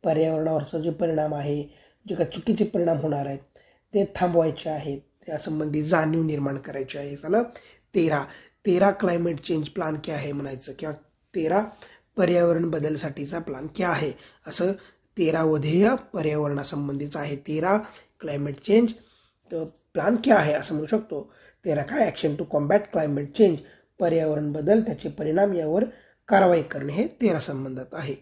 पर्यावरणावरचा जे परिणाम आहे, जे काही चुकीचे परिणाम होणार आहेत ते थांबवायचे आहेत, त्यासंबंधी जाणीव निर्माण करायची आहे. झालं 13 क्लायमेट चेंज प्लान क्या आहे म्हणायचं, किंवा 13 पर्यावरण बदलसाठीचा प्लान क्या आहे, असं 13 ध्येय पर्यावरणासंबंधीचं आहे. 13 क्लायमेट चेंज प्लान क्या आहे असं म्हणू शकतो. 13 काय, action to combat climate change, पर्यावरण बदल त्याचे परिणाम यावर कारवाई करणे, हे 13 संबंधात आहे.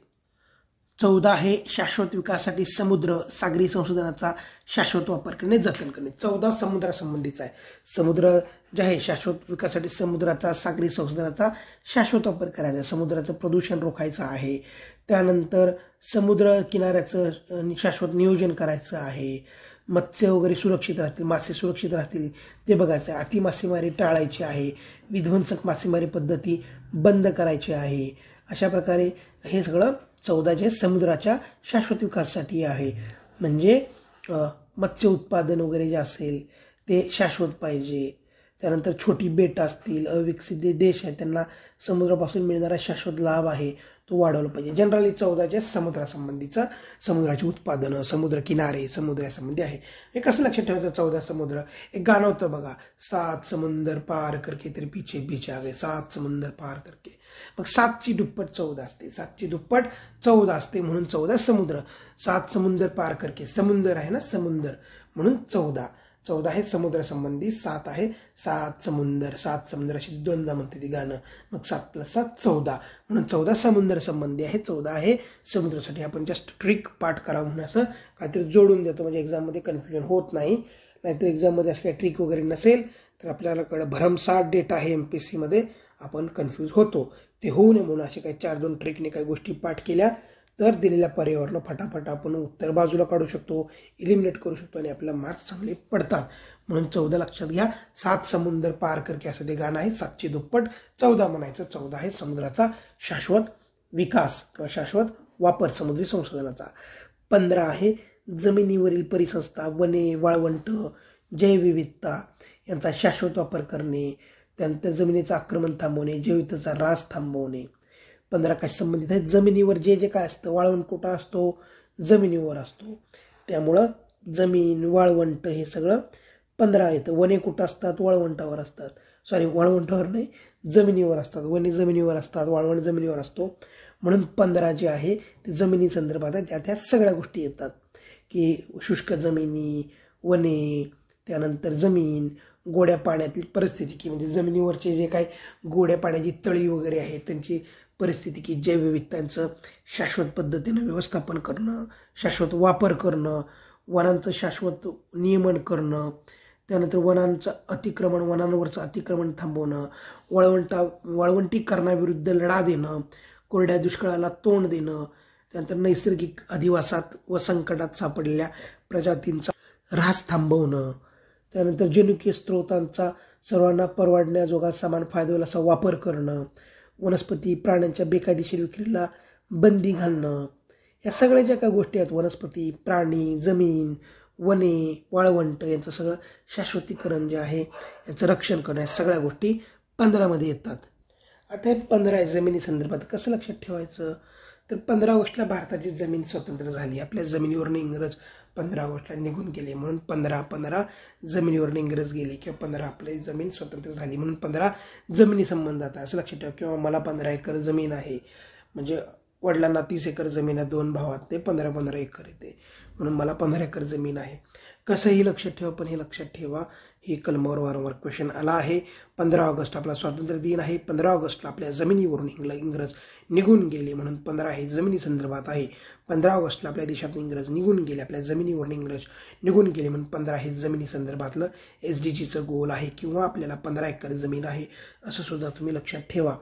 14 आहे शाश्वत विकासासाठी समुद्र सागरी संशोधनाचा शाश्वत वापर करणे, जतन करणे. 14 समुद्रासंबंधीचा आहे. समुद्र जे आहे शाश्वत विकासासाठी समुद्राचा सागरी संशोधनाचा शाश्वत वापर करायचा, समुद्राचं प्रदूषण रोखायचं आहे. त्यानंतर समुद्र किनाऱ्याचं शाश्वत नियोजन करायचं आहे. मत्स्य वगैरे सुरक्षित राहतील, मासे सुरक्षित राहतील ते बघायचं आहे. अति मासेमारी टाळायची आहे. विध्वंसक मासेमारी पद्धती बंद करायची आहे. अशा प्रकारे हे सगळं 14 जे समुद्राच्या शाश्वत विकासासाठी आहे. म्हणजे मत्स्य उत्पादन वगैरे जे असेल ते शाश्वत पाहिजे. त्यानंतर छोटी बेटं असतील, अविकसित देश आहेत, त्यांना समुद्रापासून मिळणारा शाश्वत लाभ आहे तो वाढवला पाहिजे. जनरली 14 जे समुद्रासंबंधीचं, समुद्राची उत्पादनं, समुद्र किनारे, समुद्रासंबंधी आहे. हे कसं लक्षात ठेवायचं, 14 समुद्र. एक गाणं होतं बघा, 7 समुंदर पार करके तेरे पीछे पीछे आ गए, 7 समुंदर पार करके. मग 7ची दुप्पट 14 असते, 7ची दुप्पट 14 असते, म्हणून 14 समुद्र. 7 समुंदर पार करके, समुंदर आहे ना, समुंदर, म्हणून 14 आहे समुद्रासंबंधी. 7 आहे 7 समुंदर, 7 समुद्र अशी दोनदा म्हणते ती गाणं. मग 7 + 7 14, म्हणून 14 समुद्र संबंधी आहे, 14 आहे समुद्रासाठी. आपण जस्ट ट्रिक पाठ करा म्हणून असं काहीतरी जोडून देतो, म्हणजे एक्झाममध्ये कन्फ्युजन होत नाही. नाहीतर एक्झाममध्ये असं काही ट्रिक वगैरे नसेल तर आपल्याला भरमसाठ डेटा आहे MPSCमध्ये, आपण कन्फ्यूज होतो. ते होऊ नये म्हणून असे काही 4-2 ट्रिकने काही गोष्टी पाठ केल्या तर दिलेल्या पर्यावरण फटाफट आपण उत्तर बाजूला काढू शकतो, इलिमिनेट करू शकतो आणि आपल्याला मार्क्स चांगले पडतात. म्हणून 14 लक्षात घ्या. 7 समुंदर पार करके असं ते गाणं आहे. 7ची दुप्पट 14 म्हणायचं. 14 आहे समुद्राचा शाश्वत विकास किंवा शाश्वत वापर समुद्री संशोधनाचा. 15 आहे जमिनीवरील परिसंस्था, वने, वाळवंट, जैवविविधता यांचा शाश्वत वापर करणे. त्यानंतर जमिनीचं आक्रमण थांबवणे, जैवविविधतेचा ऱ्हास थांबवणे. 15 कशा संबंधित आहेत, जमिनीवर जे काय असतं, वाळवंट कुठं असतो, जमिनीवर असतो, त्यामुळं जमीन, वाळवंट हे सगळं 15 येतं. वने कुठं असतात, वाळवंटावर असतात, वाळवंटावर नाही, जमिनीवर असतात. वने जमिनीवर असतात, वाळवंट जमिनीवर असतो, म्हणून 15 जे आहे ते जमिनी संदर्भात आहे. त्या सगळ्या गोष्टी येतात की शुष्क जमिनी, वने, त्यानंतर जमीन, गोड्या पाण्यातील परिस्थिती की म्हणजे जमिनीवरचे जे काही गोड्या पाण्याची तळी वगैरे आहेत त्यांची परिस्थिती की जैवविविधतांचं शाश्वत पद्धतीनं व्यवस्थापन करणं, शाश्वत वापर करणं, वनांचं शाश्वत नियमन करणं, त्यानंतर वनांवरचं अतिक्रमण थांबवणं, वाळवंटीकरणाविरुद्ध लढा देणं, कोरड्या दुष्काळाला तोंड देणं, त्यानंतर नैसर्गिक अधिवासात व संकटात सापडलेल्या प्रजातींचा ऱ्हास थांबवणं, त्यानंतर जनुकीय स्रोतांचा सर्वांना परवडण्याजोगा समान फायदा होईल असा वापर करणं, वनस्पती प्राण्यांच्या बेकायदेशीर विक्रीला बंदी घालणं. या सगळ्या ज्या काही गोष्टी आहेत, वनस्पती, प्राणी, जमीन, वने, वाळवंट यांचं सगळं शाश्वतीकरण जे आहे याचं रक्षण करणं, या सगळ्या गोष्टी 15मध्ये येतात. आता हे 15 आहे जमिनी संदर्भात. कसं लक्षात ठेवायचं तर 15 ऑगस्टला भारताची जमीन स्वतंत्र झाली. आपल्या जमिनीवरून इंग्रज 15 ऑगस्टला निघून गेले, म्हणून 15 जमिनीवरून इंग्रज गेले, किंवा 15 आपली जमीन स्वतंत्र झाली म्हणून 15 जमिनी संबंधात आहे असं लक्षात ठेवा. किंवा मला 15 एकर जमीन आहे, म्हणजे वडिलांना 30 एकर जमीन आहे, 2 भावात ते 15 एकर येते, म्हणून मला 15 एकर जमीन आहे. कसंही लक्षात ठेवा, पण हे लक्षात ठेवा ही कलमावर वारंवार क्वेश्चन आला आहे. 15 ऑगस्ट आपला स्वातंत्र्य दिन आहे. 15 ऑगस्टला आपल्या जमिनीवरून इंग्रज निघून गेले, म्हणून 15 हे जमिनी संदर्भात आहे. 15 ऑगस्टला आपल्या देशातून इंग्रज निघून गेले, आपल्या जमिनीवरून इंग्रज निघून गेले, म्हणून 15 हे जमिनी संदर्भातलं SDGचं गोल आहे. किंवा आपल्याला 15 एकर जमीन आहे असं सुद्धा तुम्ही लक्षात ठेवा.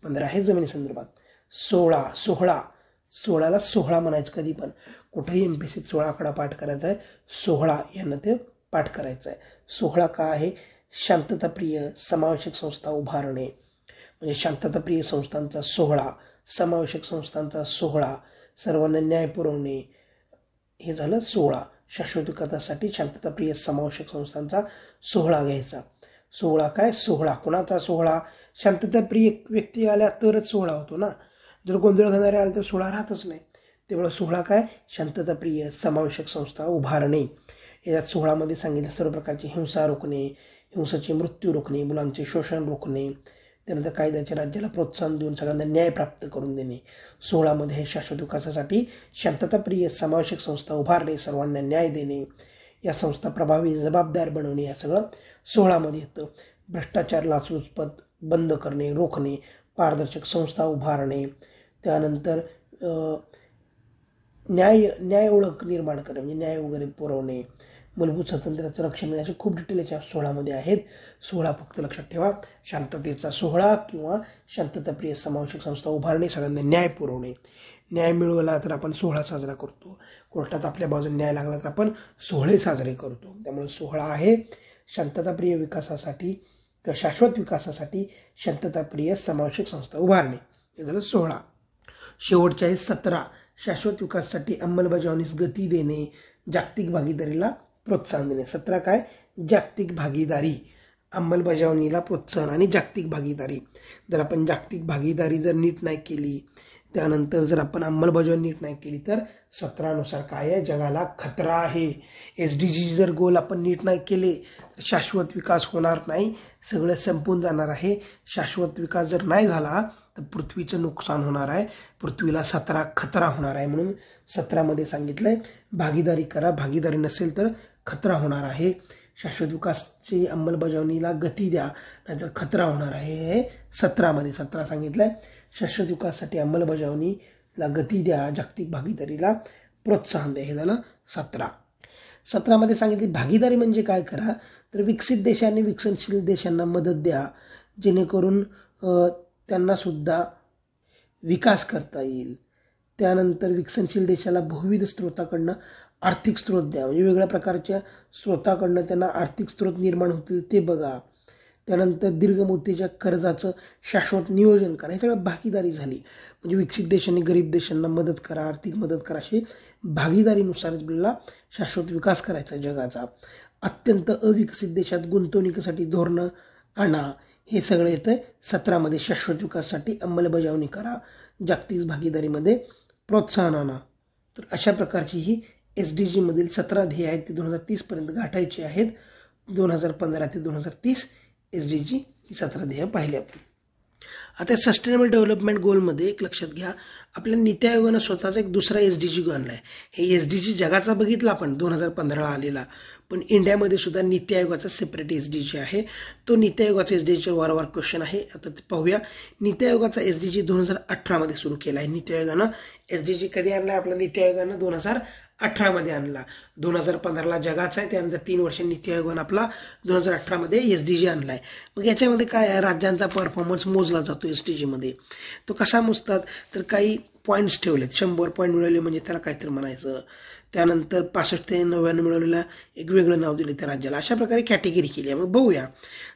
15 हे जमिनी संदर्भात. 16ला 16 म्हणायचं कधी पण, कुठेही MPSCत 16 आकडा पाठ करायचा आहे, 16 यांना ते पाठ करायचं आहे. 16 का आहे, शांतताप्रिय समावेशक संस्था उभारणे, म्हणजे शांतताप्रिय संस्थांचा 16, समावेशक संस्थांचा 16, सर्वांना न्याय पुरवणे, हे झालं 16. शाश्वत विकासासाठी शांतताप्रिय समावेशक संस्थांचा 16 घ्यायचा. 16 काय, 16 कुणाचा 16, शांतताप्रिय व्यक्ती आल्या तरच 16 होतो ना, जर गोंधळ घालणारे आले तर 16 राहतच नाही. त्यामुळे 16 काय, शांतताप्रिय समावेशक संस्था उभारणे. याच्यात 16 मध्ये सांगितलं सर्व प्रकारची हिंसा रोखणे, हिंसेचे मृत्यू रोखणे, मुलांचे शोषण रोखणे, त्यानंतर कायद्याच्या राज्याला प्रोत्साहन देऊन सगळ्यांना न्याय प्राप्त करून देणे. 16 मध्ये हे शाश्वत विकासासाठी शांतताप्रिय समावेशक संस्था उभारणे, सर्वांना न्याय देणे, या संस्था प्रभावी जबाबदार बनवणे, या सगळं 16 मध्ये येतं. भ्रष्टाचार लाचलुचपत बंद करणे, रोखणे, पारदर्शक संस्था उभारणे, त्यानंतर न्याय ओळख निर्माण करणे म्हणजे न्याय वगैरे पुरवणे, मूलभूत स्वातंत्र्याचं रक्षण याचे खूप डिटेल याच्या 16 मध्ये आहेत. 16 फक्त लक्षात ठेवा. शांततेचा सोहळा किंवा शांतताप्रिय समावेशक संस्था उभारणे, सगळ्यांना न्याय पुरवणे. न्याय मिळवला तर आपण सोहळा साजरा करतो, कोर्टात आपल्या बाजूने न्याय लागला तर आपण सोहळे साजरे करतो. त्यामुळे सोहळा आहे शांतताप्रिय विकासासाठी किंवा शाश्वत विकासासाठी शांतताप्रिय समावेशक संस्था उभारणे, हे झालं 16. शेवटच्या आहे 17. शाश्वत विकासासाठी अंमलबजावणीस गती देणे, जागतिक भागीदारीला प्रोत्साहन देणे. 17 काय? जागतिक भागीदारी, अंमलबजावणीला प्रोत्साहन आणि जागतिक भागीदारी. जर आपण जागतिक भागीदारी जर नीट नाही केली, त्यानंतर जर आपण अंमलबजावणी नीट नाही केली तर 17 नुसार काय आहे? जगाला खतरा आहे. SDG जर गोल आपण नीट नाही केले तर शाश्वत विकास होणार नाही, सगळं संपून जाणार आहे. शाश्वत विकास जर नाही झाला तर पृथ्वीचं नुकसान होणार आहे, पृथ्वीला 17 खतरा होणार आहे. म्हणून 17 मध्ये सांगितलंय भागीदारी करा, भागीदारी नसेल तर खतरा होणार आहे. शाश्वत विकासची अंमलबजावणीला गती द्या, नाहीतर खतरा होणार आहे. हे 17 मध्ये 17 सांगितलंय. शाश्वत विकासासाठी अंमलबजावणीला गती द्या, जागतिक भागीदारीला प्रोत्साहन द्या, हे झालं 17. 17 मध्ये सांगितली भागीदारी म्हणजे काय करा, तर विकसित देशांनी विकसनशील देशांना मदत द्या, जेणेकरून त्यांना सुद्धा विकास करता येईल. त्यानंतर विकसनशील देशाला बहुविध स्रोताकडनं आर्थिक स्रोत द्या, म्हणजे वेगवेगळ्या प्रकारच्या स्रोताकडनं त्यांना आर्थिक स्रोत निर्माण होतील ते बघा. त्यानंतर दीर्घ मुदतीच्या कर्जाचं शाश्वत नियोजन करा. हे सगळं भागीदारी झाली. म्हणजे विकसित देशांनी गरीब देशांना मदत करा, आर्थिक मदत करा, अशी भागीदारीनुसार आपल्याला शाश्वत विकास करायचा जगाचा. अत्यंत अविकसित देशात गुंतवणुकीसाठी धोरणं आणा, हे सगळं येतं 17 मध्ये. शाश्वत विकासासाठी अंमलबजावणी करा, जागतिक भागीदारीमध्ये प्रोत्साहन आणा. तर अशा प्रकारची ही SDG मधील 17 ध्येय आहेत, ते 2030 पर्यंत गाठायचे आहेत. 2015 ते 2030 SDG ही 17 ध्येय पाहिले आपण. आता सस्टेनेबल डेव्हलपमेंट गोलमध्ये एक लक्षात घ्या, आपल्या नीती आयोगानं स्वतःचा एक दुसरा SDG गो आणलाय. हे SDG जगाचा बघितला आपण 2015 आलेला, पण इंडियामध्ये सुद्धा नीती आयोगाचा सेपरेट SDG आहे. तो नीती आयोगाचा SDG वारंवार क्वेश्चन आहे, आता ते पाहूया. नीती आयोगाचा SDG 2018 मध्ये सुरू केला आहे. नीती आयोगानं SDG कधी आणलाय? आपल्या नीती आयोगानं 2018 मध्ये आणला. 2015 जगाचा आहे, त्यानंतर 3 वर्ष नीती आयोगानं आपला 2018 मध्ये SDG आणलाय. मग याच्यामध्ये काय आहे? राज्यांचा परफॉर्मन्स मोजला जातो SDG मध्ये. तो कसा मोजतात? तर काही पॉईंट्स ठेवलेत. 100 पॉईंट मिळवले म्हणजे त्याला काहीतरी म्हणायचं. त्यानंतर 65 ते 99 मिळवलेला एक वेगळं नाव दिले त्या राज्याला. अशा प्रकारे कॅटेगरी केली आहे. मग बघूया,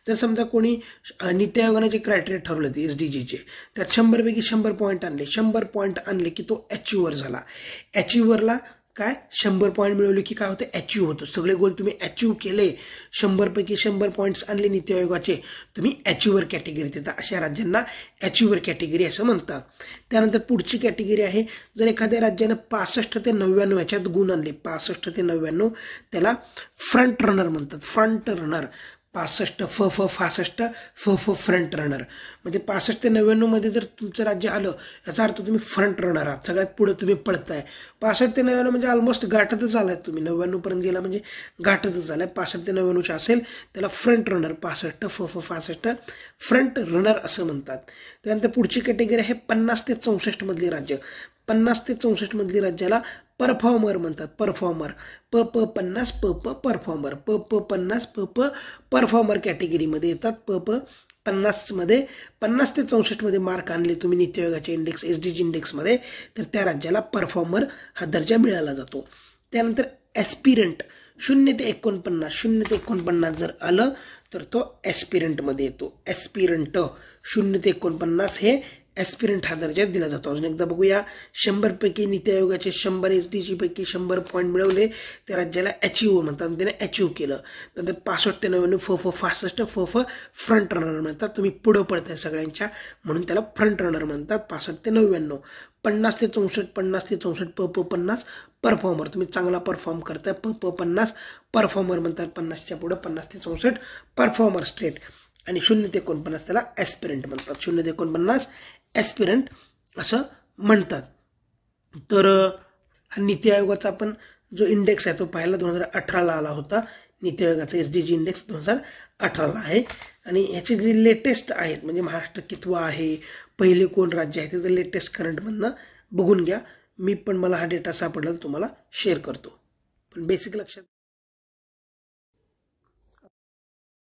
जर समजा कोणी नीती आयोगाने जे क्रायटेरिया ठरवले ते SDGचे, त्यात 100 पैकी 100 पॉईंट आणले. 100 पॉईंट आणले की तो अचिव्हर झाला. अचिव्हरला काय 100 पॉईंट मिळवले की काय होतं? अचिव्ह होतं. सगळे गोल तुम्ही अचिव्ह केले, 100 पैकी 100 पॉईंट्स आणले नीती आयोगाचे, तुम्ही अचिव्हर कॅटेगरीत येतात. अशा राज्यांना अचिव्हर कॅटेगरी असं म्हणतात. त्यानंतर पुढची कॅटेगरी आहे, जर एखाद्या राज्यानं 65 ते 99 याच्यात गुण आणले, 65 ते 99, त्याला फ्रंट रनर म्हणतात. Front runner 65 front runner. म्हणजे 65 ते 99 मध्ये जर तुमचं राज्य आलं, याचा अर्थ तुम्ही फ्रंट रनर आहात, सगळ्यात पुढे तुम्ही पळताय. 65 ते 99 म्हणजे ऑलमोस्ट गाठतच आलाय तुम्ही. 99 पर्यंत गेला म्हणजे गाठतच आलाय. 65 ते 99 असेल त्याला फ्रंट रनर, 65 फ्रंट रनर असं म्हणतात. त्यानंतर पुढची कॅटेगरी आहे 50 ते 64 मधली राज्य. 50 ते 64 मधली राज्याला परफॉर्मर म्हणतात. Performer, P50 performer, P50 performer कॅटेगरीमध्ये येतात. P50 मध्ये 50 ते 64 मध्ये मार्क आणले तुम्ही नीती आयोगाच्या इंडेक्स SDG इंडेक्समध्ये, तर त्या राज्याला परफॉर्मर हा दर्जा मिळाला जातो. त्यानंतर ॲस्पिरंट 0 ते 49 जर आलं तर तो ॲस्पिरंटमध्ये येतो. ॲस्पिरंट 0 ते 49 हे ॲस्पिरंट हा दर्जा दिला जातो. अजून एकदा बघूया, 100 पैकी नीती आयोगाचे 100 SDG पैकी 100 पॉईंट मिळवले त्या राज्याला अचीव्ह म्हणतात, त्याने अचीव्ह केलं. नंतर 65 ते 99 65 फ्रंट रनर म्हणतात, तुम्ही पुढं पडताय सगळ्यांच्या म्हणून त्याला फ्रंट रनर म्हणतात. 65 ते 99 50 ते 64 50 ते 64 50 परफॉर्मर, तुम्ही चांगला परफॉर्म करताय 50 परफॉर्मर म्हणतात. 50च्या पुढे 50 ते 64 परफॉर्मर स्टेट. आणि 0 ते 49 त्याला ॲस्पिरंट म्हणतात. 0 ते 49 ॲस्पिरंट असं म्हणतात. तर हा नीती आयोगाचा आपण जो इंडेक्स आहे तो पाहायला 2018ला आला होता. नीती आयोगाचा SDG इंडेक्स 2018ला आहे. आणि ह्याचे जे लेटेस्ट आहेत म्हणजे महाराष्ट्र कितवा आहे, पहिले कोण राज्य आहे, त्याचं लेटेस्ट करंटमधनं बघून घ्या. मी पण मला हा डेटा सापडला तर तुम्हाला शेअर करतो. पण बेसिक लक्षात